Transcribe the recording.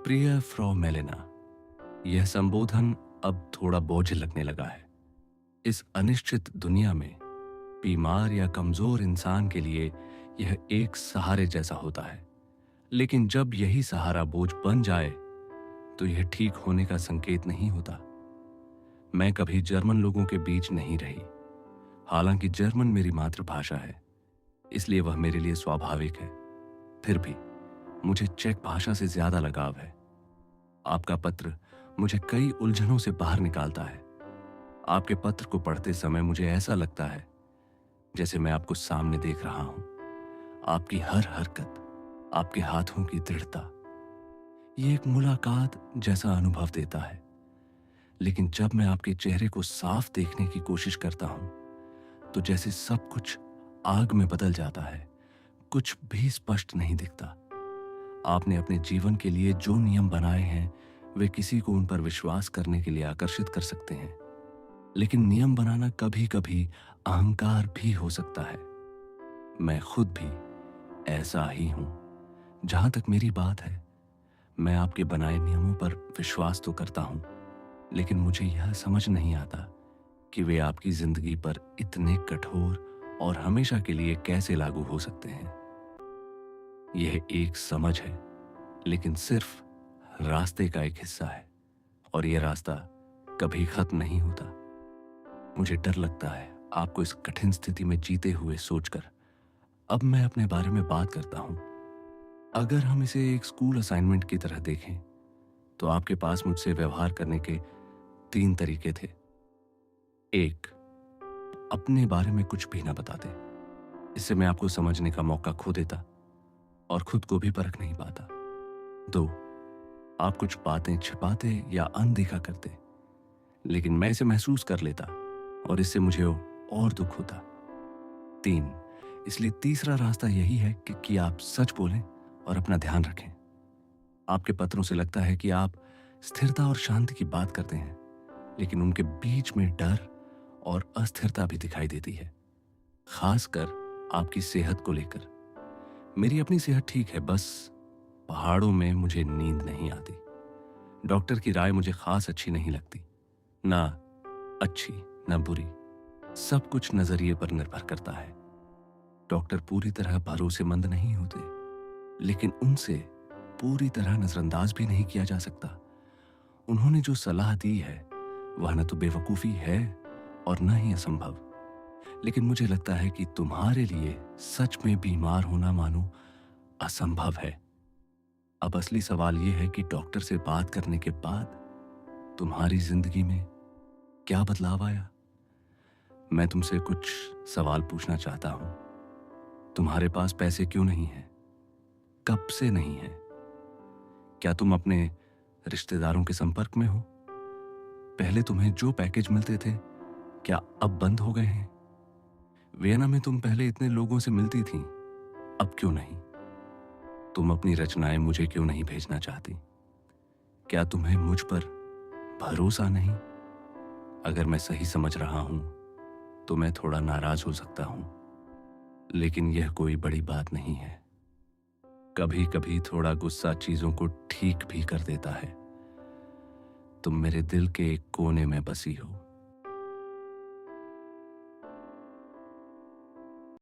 प्रिय fro Melina, यह संबोधन अब थोड़ा बोझ लगने लगा है। इस अनिश्चित दुनिया में बीमार या कमजोर इंसान के लिए यह एक सहारे जैसा होता है, लेकिन जब यही सहारा बोझ बन जाए तो यह ठीक होने का संकेत नहीं होता। मैं कभी जर्मन लोगों के बीच नहीं रही, हालांकि जर्मन मेरी मातृभाषा है, इसलिए वह मेरे लिए स्वाभाविक है। फिर भी मुझे चेक भाषा से ज्यादा लगाव है। आपका पत्र मुझे कई उलझनों से बाहर निकालता है। आपके पत्र को पढ़ते समय मुझे ऐसा लगता है जैसे मैं आपको सामने देख रहा हूं। आपकी हर हरकत, आपके हाथों की दृढ़ता, ये एक मुलाकात जैसा अनुभव देता है। लेकिन जब मैं आपके चेहरे को साफ देखने की कोशिश करता हूं तो जैसे सब कुछ आग में बदल जाता है, कुछ भी स्पष्ट नहीं दिखता। आपने अपने जीवन के लिए जो नियम बनाए हैं वे किसी को उन पर विश्वास करने के लिए आकर्षित कर सकते हैं, लेकिन नियम बनाना कभी कभी अहंकार भी हो सकता है। मैं खुद भी ऐसा ही हूं। जहां तक मेरी बात है, मैं आपके बनाए नियमों पर विश्वास तो करता हूं, लेकिन मुझे यह समझ नहीं आता कि वे आपकी जिंदगी पर इतने कठोर और हमेशा के लिए कैसे लागू हो सकते हैं। यह एक समझ है, लेकिन सिर्फ रास्ते का एक हिस्सा है, और यह रास्ता कभी खत्म नहीं होता। मुझे डर लगता है आपको इस कठिन स्थिति में जीते हुए सोचकर। अब मैं अपने बारे में बात करता हूं। अगर हम इसे एक स्कूल असाइनमेंट की तरह देखें तो आपके पास मुझसे व्यवहार करने के 3 तरीके थे। 1, अपने बारे में कुछ भी ना बताते। इससे मैं आपको समझने का मौका खो देता और खुद को भी परख नहीं पाता। 2, आप कुछ बातें छिपाते या अनदेखा करते, लेकिन मैं इसे महसूस कर लेता और इससे मुझे और दुख होता। 3, इसलिए तीसरा रास्ता यही है कि आप सच बोलें और अपना ध्यान रखें। आपके पत्रों से लगता है कि आप स्थिरता और शांति की बात करते हैं, लेकिन उनके बीच में डर और अस्थिरता भी दिखाई देती है, खासकर आपकी सेहत को लेकर। मेरी अपनी सेहत ठीक है, बस पहाड़ों में मुझे नींद नहीं आती। डॉक्टर की राय मुझे खास अच्छी नहीं लगती, ना अच्छी ना बुरी। सब कुछ नजरिए पर निर्भर करता है। डॉक्टर पूरी तरह भरोसेमंद नहीं होते, लेकिन उनसे पूरी तरह नजरअंदाज भी नहीं किया जा सकता। उन्होंने जो सलाह दी है वह न तो बेवकूफी है और न ही असंभव, लेकिन मुझे लगता है कि तुम्हारे लिए सच में बीमार होना मानो असंभव है। अब असली सवाल यह है कि डॉक्टर से बात करने के बाद तुम्हारी जिंदगी में क्या बदलाव आया। मैं तुमसे कुछ सवाल पूछना चाहता हूं। तुम्हारे पास पैसे क्यों नहीं हैं? कब से नहीं है? क्या तुम अपने रिश्तेदारों के संपर्क में हो? पहले तुम्हें जो पैकेज मिलते थे क्या अब बंद हो गए हैं? वियना में तुम पहले इतने लोगों से मिलती थीं, अब क्यों नहीं? तुम अपनी रचनाएं मुझे क्यों नहीं भेजना चाहती? क्या तुम्हें मुझ पर भरोसा नहीं? अगर मैं सही समझ रहा हूं तो मैं थोड़ा नाराज हो सकता हूं, लेकिन यह कोई बड़ी बात नहीं है। कभी कभी थोड़ा गुस्सा चीजों को ठीक भी कर देता है। तुम मेरे दिल के एक कोने में बसी हो।